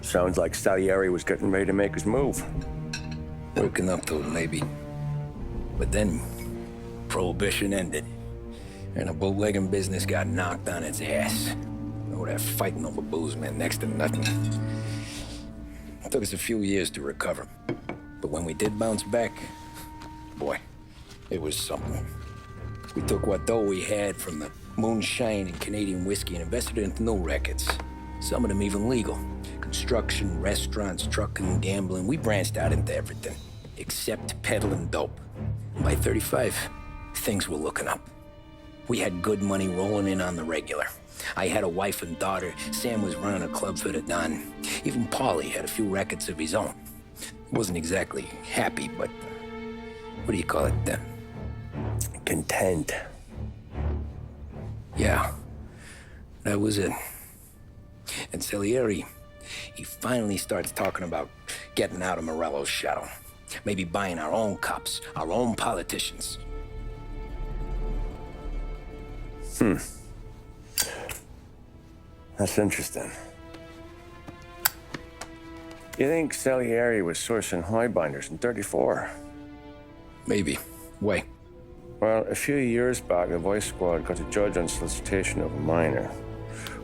Sounds like Salieri was getting ready to make his move. Working up to it, maybe. But then, Prohibition ended, and the bootlegging business got knocked on its ass. Oh, that fighting over booze meant next to nothing. It took us a few years to recover. But when we did bounce back, boy, it was something. We took what dough we had from the moonshine and Canadian whiskey and invested it into new rackets. Some of them even legal. Construction, restaurants, trucking, gambling. We branched out into everything, except peddling dope. And by 35, things were looking up. We had good money rolling in on the regular. I had a wife and daughter. Sam was running a club for the Don. Even Paulie had a few rackets of his own. He wasn't exactly happy, but what do you call it then? Content. Yeah, that was it. And Salieri, he finally starts talking about getting out of Morello's shadow. Maybe buying our own cops, our own politicians. That's interesting. You think Salieri was sourcing highbinders in 34? Maybe. Why? Well, a few years back, the Vice Squad got a judge on solicitation of a minor.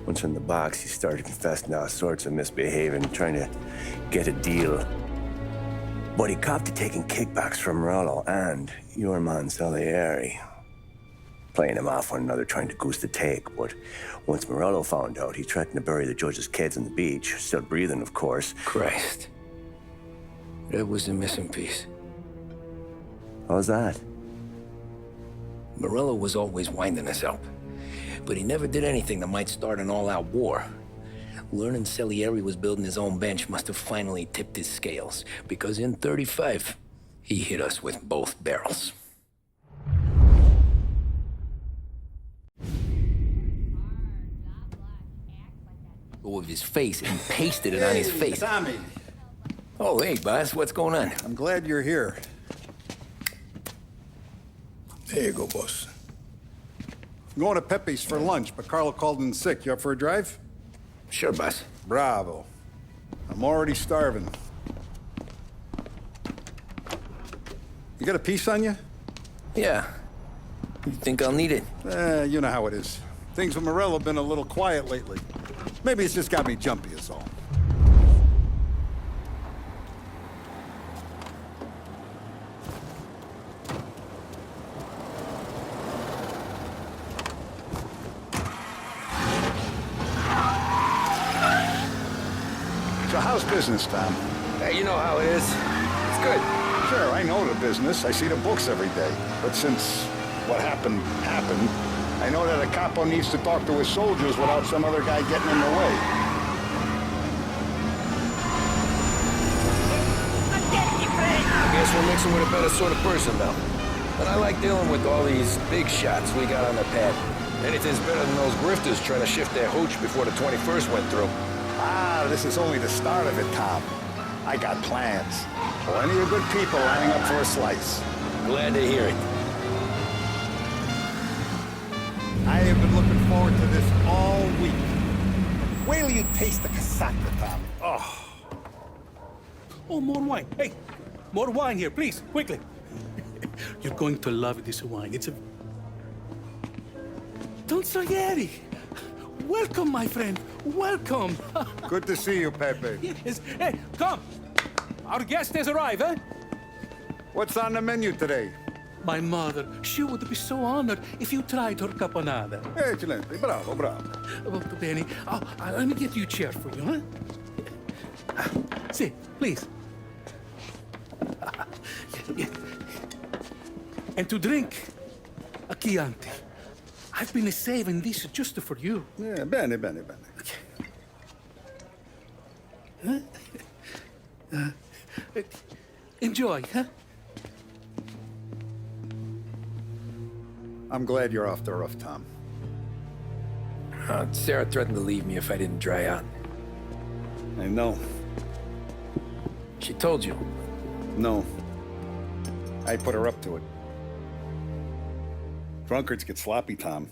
Once in the box, he started confessing all sorts of misbehaving, trying to get a deal. But he copped to taking kickbacks from Morello and your man Salieri. Playing them off one another, trying to goose the take. But once Morello found out, he threatened to bury the judge's kids on the beach. Still breathing, of course. Christ. That was the missing piece. How's that? Morello was always winding us up. But he never did anything that might start an all-out war. Learning Salieri was building his own bench must have finally tipped his scales. Because in 35, he hit us with both barrels. Of his face and pasted it on his face. Tommy. Oh, hey, boss, what's going on? I'm glad you're here. There you go, boss. I'm going to Pepe's for lunch, but Carlo called in sick. You up for a drive? Sure, boss. Bravo. I'm already starving. You got a piece on you? Yeah. You think I'll need it? You know how it is. Things with Morello have been a little quiet lately. Maybe it's just got me jumpy is all. So how's business, Tom? Hey, you know how it is. It's good. Sure, I know the business. I see the books every day. But since what happened, I know that a capo needs to talk to his soldiers without some other guy getting in the way. I guess we're mixing with a better sort of person now. But I like dealing with all these big shots we got on the pad. Anything's better than those grifters trying to shift their hooch before the 21st went through. Ah, this is only the start of it, Tom. I got plans. Plenty of good people lining up for a slice. Glad to hear it. I have been looking forward to this all week. Wait till you taste the casaca, Tom. Oh. Oh, more wine. Hey, more wine here, please, quickly. You're going to love this wine. It's a... Don Salieri. Welcome, my friend. Welcome. Good to see you, Pepe. Yes. Hey, come. Our guest has arrived, eh? What's on the menu today? My mother, she would be so honored if you tried her caponata. Excelente, bravo, bravo. Molto bene. Oh, let me get you a chair for you, huh? See, please. And to drink, a Chianti. I've been saving this just for you. Yeah, bene, bene, bene. Enjoy, huh? I'm glad you're off the rough, Tom. Sarah threatened to leave me if I didn't dry out. I know. She told you. No. I put her up to it. Drunkards get sloppy, Tom.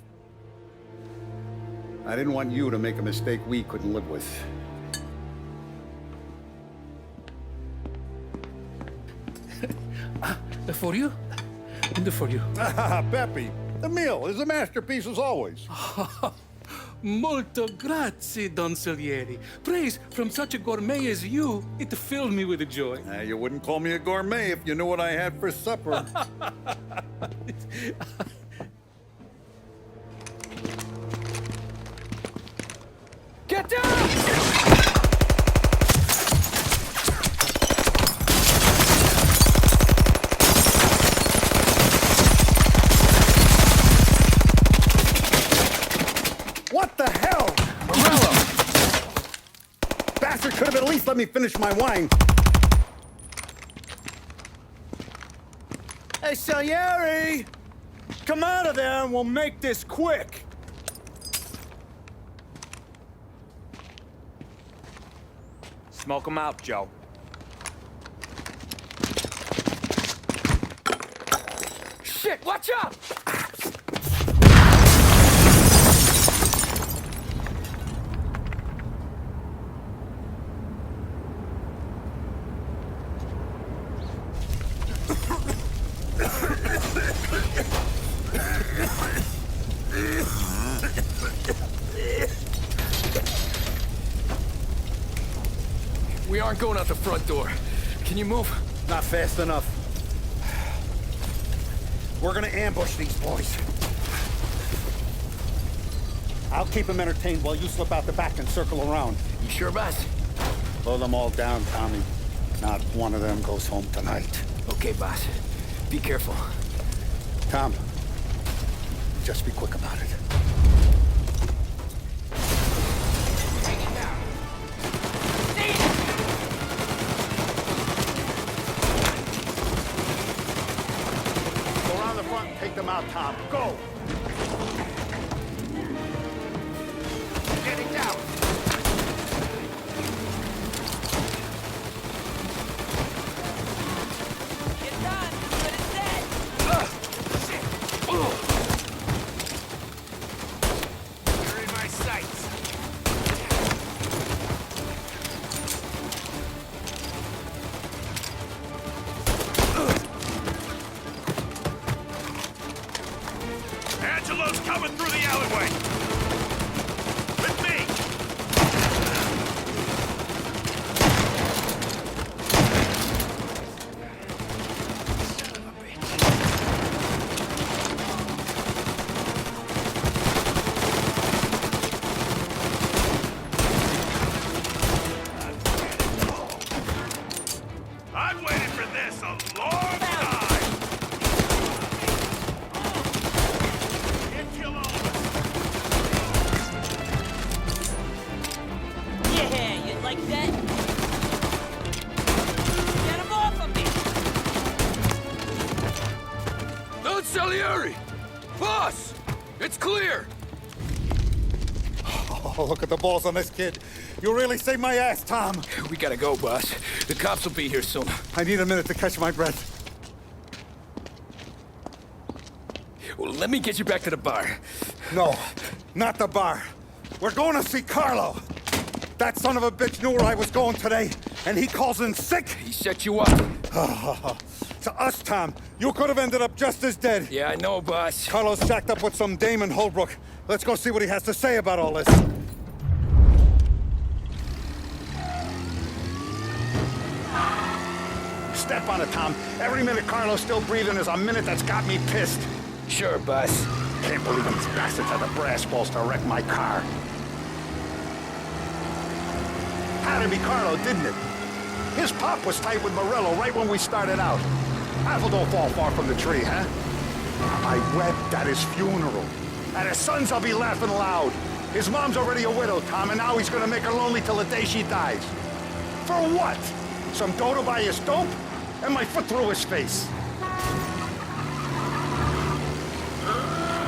I didn't want you to make a mistake we couldn't live with. For you? And for you. Peppy, the meal is a masterpiece as always. Molto grazie, Don Salieri. Praise from such a gourmet as you, it filled me with joy. You wouldn't call me a gourmet if you knew what I had for supper. Get down! What the hell? Morello! Bastard could have at least let me finish my wine. Hey, Salieri! Come out of there and we'll make this quick. Smoke 'em out, Joe. Shit, watch out! We aren't going out the front door. Can you move? Not fast enough. We're gonna ambush these boys. I'll keep them entertained while you slip out the back and circle around. You sure, boss? Blow them all down, Tommy. Not one of them goes home tonight. Okay, boss. Be careful. Tom, just be quick about it. Go around the front and take them out, Tom. Go! Getting down! It's done, but it's dead. You're in my sights. Angelo's coming through the alleyway! With me! I've waited for this a long time! Can't kill all of us! Yeah, you like that? Get him off of me! Don Salieri! Boss! It's clear! Oh, look at the balls on this kid. You really saved my ass, Tom. We gotta go, boss. The cops will be here soon. I need a minute to catch my breath. Well, let me get you back to the bar. No, not the bar. We're going to see Carlo. That son of a bitch knew where I was going today, and he calls in sick. He set you up. To us, Tom, you could have ended up just as dead. Yeah, I know, boss. Carlo's shacked up with some dame in Holbrook. Let's go see what he has to say about all this. Step on it, Tom. Every minute Carlo's still breathing is a minute that's got me pissed. Sure, boss. Can't believe these bastards had the brass balls to wreck my car. Had to be Carlo, didn't it? His pop was tight with Morello right when we started out. Apple don't fall far from the tree, huh? I wept at his funeral. At his son's, I'll be laughing loud. His mom's already a widow, Tom, and now he's gonna make her lonely till the day she dies. For what? Some dodo by his dope? And my foot through his face. You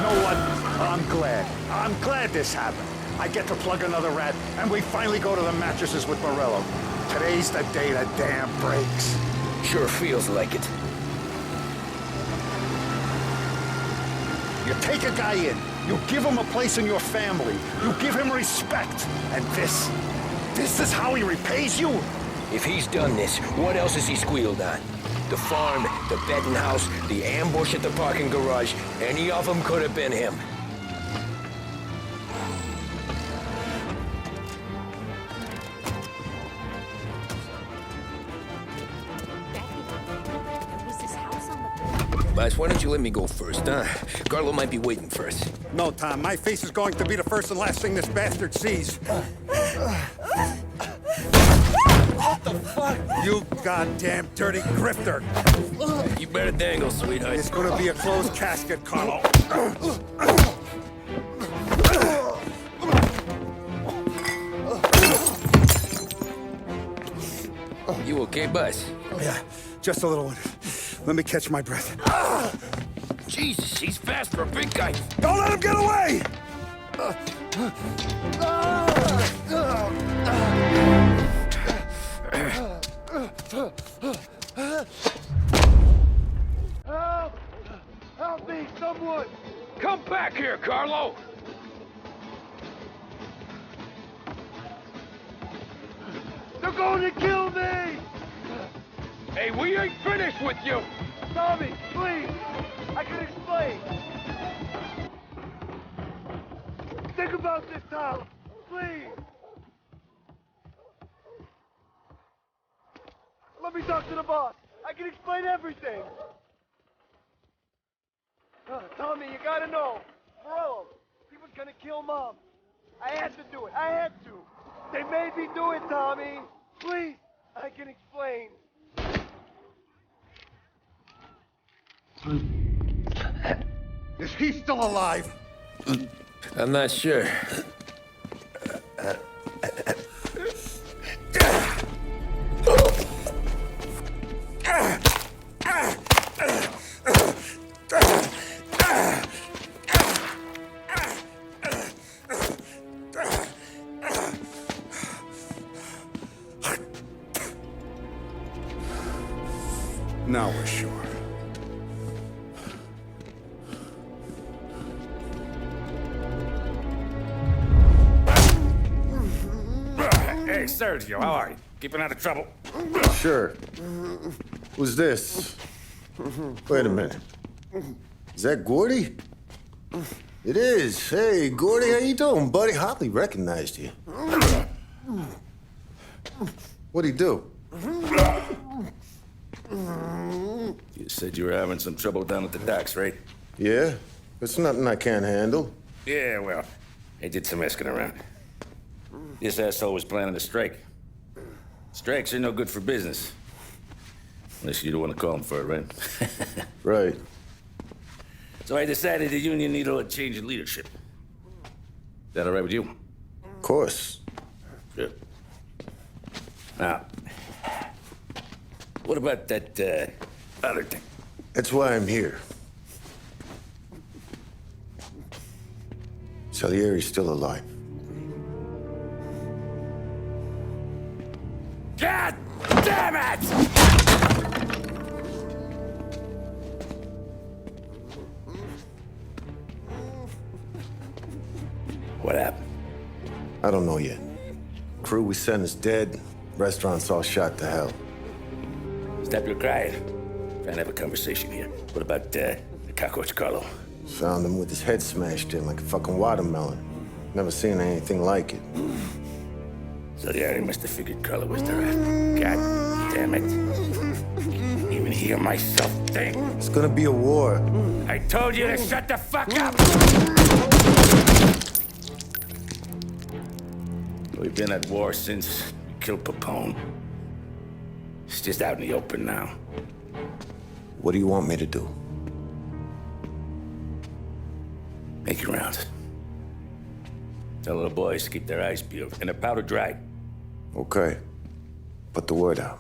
know what? I'm glad. I'm glad this happened. I get to plug another rat, and we finally go to the mattresses with Morello. Today's the day the dam breaks. Sure feels like it. You take a guy in, you give him a place in your family, you give him respect, and this is how he repays you? If he's done this, what else has he squealed on? The farm, the betting house, the ambush at the parking garage. Any of them could have been him. Boss, why don't you let me go first, huh? Carlo might be waiting for us. No, Tom. My face is going to be the first and last thing this bastard sees. What the fuck? You goddamn dirty grifter. You better dangle, sweetheart. It's gonna be a closed casket, Carlo. You okay, boss? Yeah, just a little one. Let me catch my breath. Jesus, he's fast for a big guy. Don't let him get away! Help! Help me, someone! Come back here, Carlo! They're going to kill me! Hey, we ain't finished with you! Tommy, please! I can explain! Think about this, Tom! Please! Let me talk to the boss! I can explain everything! Tommy, you gotta know! Morello, he was gonna kill Mom! I had to do it! I had to! They made me do it, Tommy! Please! I can explain! Is he still alive? I'm not sure. Now we're sure. Hey, Sergio, how are you? Keeping out of trouble? Sure. Who's this? Wait a minute. Is that Gordy? It is. Hey, Gordy, how you doing, buddy? Hardly recognized you. What'd he do? You said you were having some trouble down at the docks, right? Yeah? It's nothing I can't handle. Yeah, well, I did some asking around. This asshole was planning a strike. Strikes are no good for business. Unless you don't want to call him for it, right? Right. So I decided the union needed a change in leadership. Is that all right with you? Of course. Good. Now, what about that, other thing? That's why I'm here. Salieri's still alive. God damn it! What happened? I don't know yet. Crew we sent is dead. Restaurant's all shot to hell. Stop your crying. Trying to have a conversation here. What about, the cockroach Carlo? Found him with his head smashed in like a fucking watermelon. Never seen anything like it. Salieri must have figured Carlo was the rat. God damn it. Even hear myself think. It's gonna be a war. I told you to shut the fuck up! We've been at war since we killed Papone. It's just out in the open now. What do you want me to do? Make your rounds. Tell little boys to keep their eyes peeled and their powder dry. Okay. Put the word out.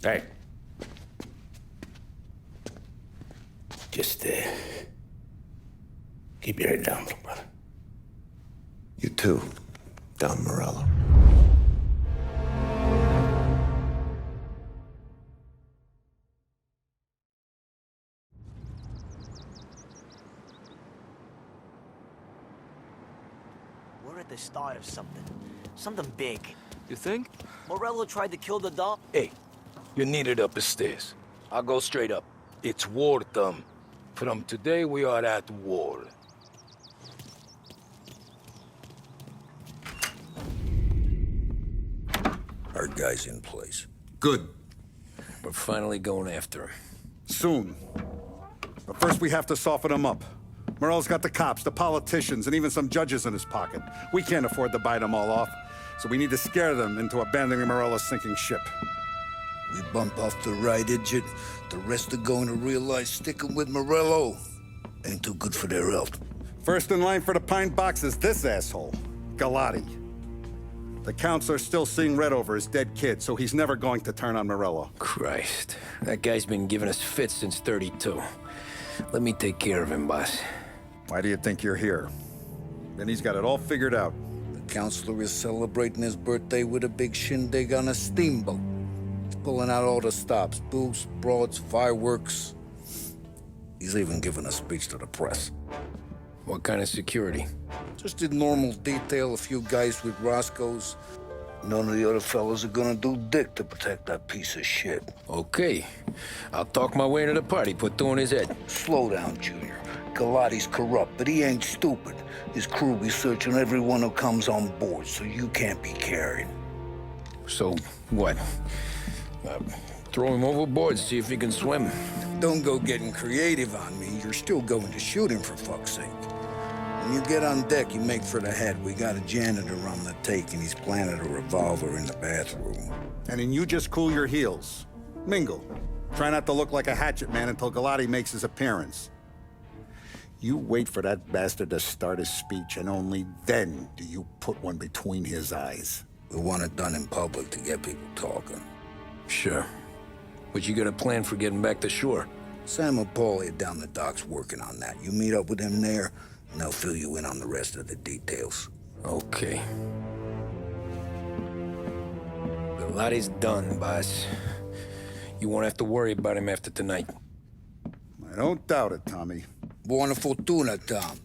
Hey. Just, keep your head down, little brother. You too, Don Morello. We're at the start of something. Something big. You think? Morello tried to kill the dog. Hey, you're needed up the stairs. I'll go straight up. It's war time. From today, we are at war. Our guy's in place. Good. We're finally going after him. Soon. But first we have to soften him up. Morello's got the cops, the politicians, and even some judges in his pocket. We can't afford to bite them all off, so we need to scare them into abandoning Morello's sinking ship. We bump off the right idiot, the rest are going to realize sticking with Morello ain't too good for their health. First in line for the pine box is this asshole, Galati. The counselor's still seeing red over his dead kid, so he's never going to turn on Morello. Christ, that guy's been giving us fits since 32. Let me take care of him, boss. Why do you think you're here? Then he's got it all figured out. The counselor is celebrating his birthday with a big shindig on a steamboat. He's pulling out all the stops, booze, broads, fireworks. He's even giving a speech to the press. What kind of security? Just did normal detail, a few guys with Roscoe's. None of the other fellas are gonna do dick to protect that piece of shit. Okay. I'll talk my way into the party, put two in his head. Slow down, Junior. Galati's corrupt, but he ain't stupid. His crew be searching everyone who comes on board, so you can't be carried. So, what? Throw him overboard, see if he can swim. Don't go getting creative on me. You're still going to shoot him, for fuck's sake. When you get on deck, you make for the head. We got a janitor on the take, and he's planted a revolver in the bathroom. And then you just cool your heels. Mingle. Try not to look like a hatchet man until Galati makes his appearance. You wait for that bastard to start his speech, and only then do you put one between his eyes. We want it done in public to get people talking. Sure. But you got a plan for getting back to shore? Sam and Paulie are down the docks working on that. You meet up with them there, and they'll fill you in on the rest of the details. Okay. Galati's done, boss. You won't have to worry about him after tonight. I don't doubt it, Tommy. Buona fortuna, Tom.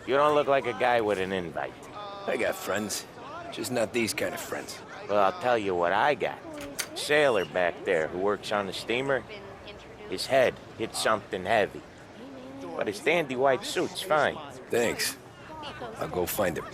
You don't look like a guy with an invite. I got friends. Just not these kind of friends. Well, I'll tell you what I got. Sailor back there who works on the steamer. His head hit something heavy. But his dandy white suit's fine. Thanks. I'll go find him.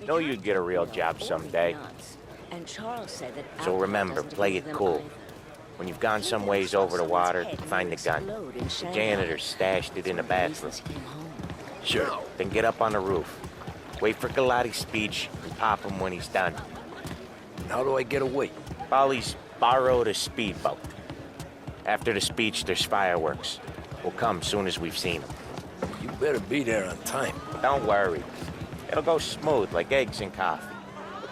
Know you'd get a real job someday. And Charles said that So remember, play it cool. When you've gone some ways over the water, find the gun. The janitor stashed it in the bathroom. Sure. Then get up on the roof. Wait for Galati's speech and pop him when he's done. How do I get away? Polly's borrowed a speedboat. After the speech, there's fireworks. We'll come soon as we've seen him. You better be there on time. Don't worry. It'll go smooth like eggs and coffee.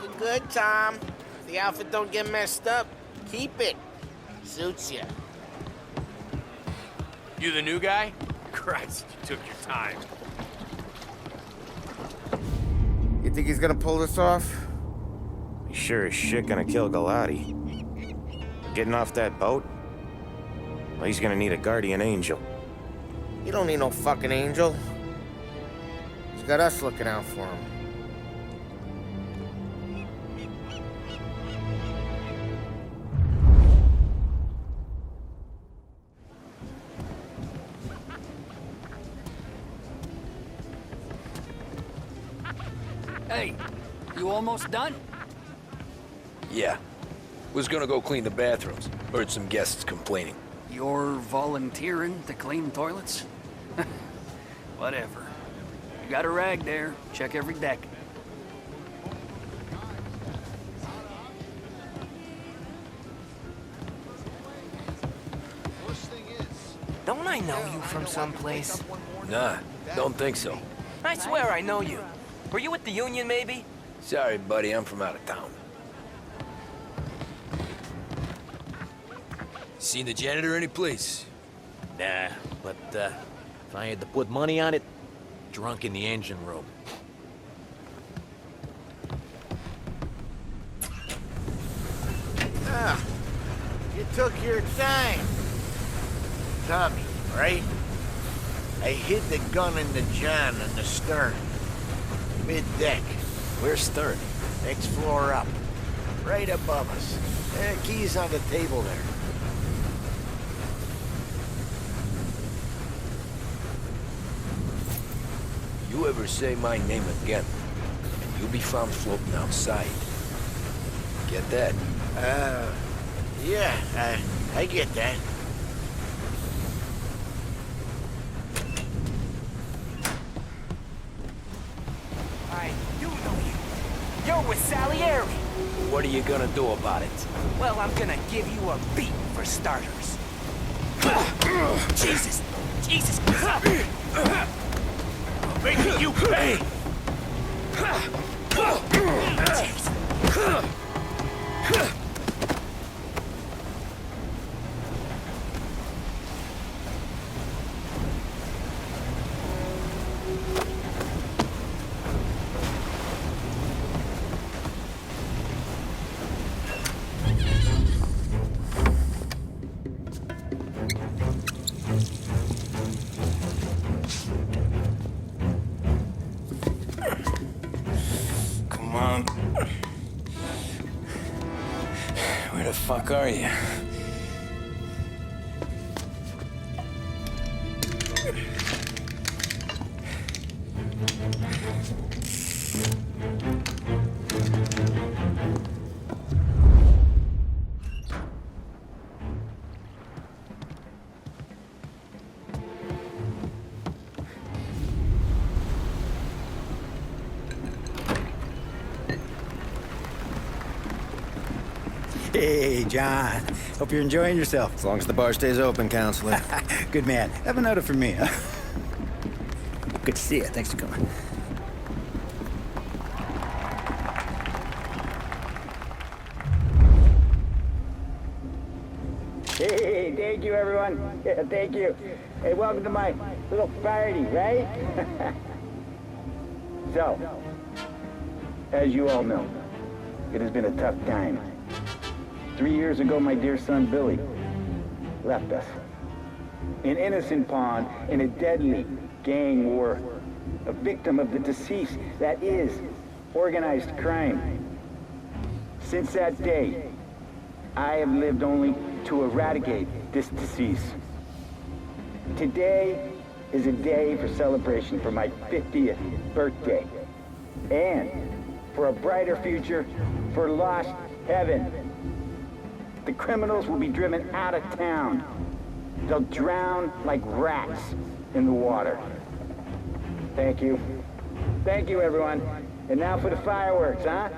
Looking good, Tom. If the outfit don't get messed up, keep it. Suits you. You the new guy? Christ, you took your time. You think he's gonna pull this off? He's sure as shit gonna kill Galati. Getting off that boat? Well, he's gonna need a guardian angel. You don't need no fucking angel. He's got us looking out for him. Hey, you almost done? Yeah. Was gonna go clean the bathrooms. Heard some guests complaining. You're volunteering to clean toilets? Whatever. You got a rag there. Check every deck. Don't I know you from someplace? Nah, don't think so. I swear I know you. Were you with the Union, maybe? Sorry, buddy, I'm from out of town. Seen the janitor any place? Nah, but if I had to put money on it, drunk in the engine room. Ah, you took your time. Tommy, right? I hid the gun in the john in the stern. Mid-deck. Where's stern? Next floor up. Right above us. Keys on the table there. You ever say my name again, and you'll be found floating outside. Get that? Yeah, I get that. I do know you. You're with Salieri. What are you gonna do about it? Well, I'm gonna give you a beat for starters. Jesus! Jesus! Making you pay! Come on. Where the fuck are you? Hey, John. Hope you're enjoying yourself. As long as the bar stays open, counselor. Good man. Have another for me, huh? Good to see you. Thanks for coming. Hey, thank you, everyone. Yeah, thank you. Hey, welcome to my little party, right? So, as you all know, it has been a tough time. 3 years ago, my dear son, Billy, left us. An innocent pawn in a deadly gang war. A victim of the deceased that is organized crime. Since that day, I have lived only to eradicate this disease. Today is a day for celebration for my 50th birthday. And for a brighter future for lost heaven. The criminals will be driven out of town. They'll drown like rats in the water. Thank you. Thank you, everyone. And now for the fireworks, huh?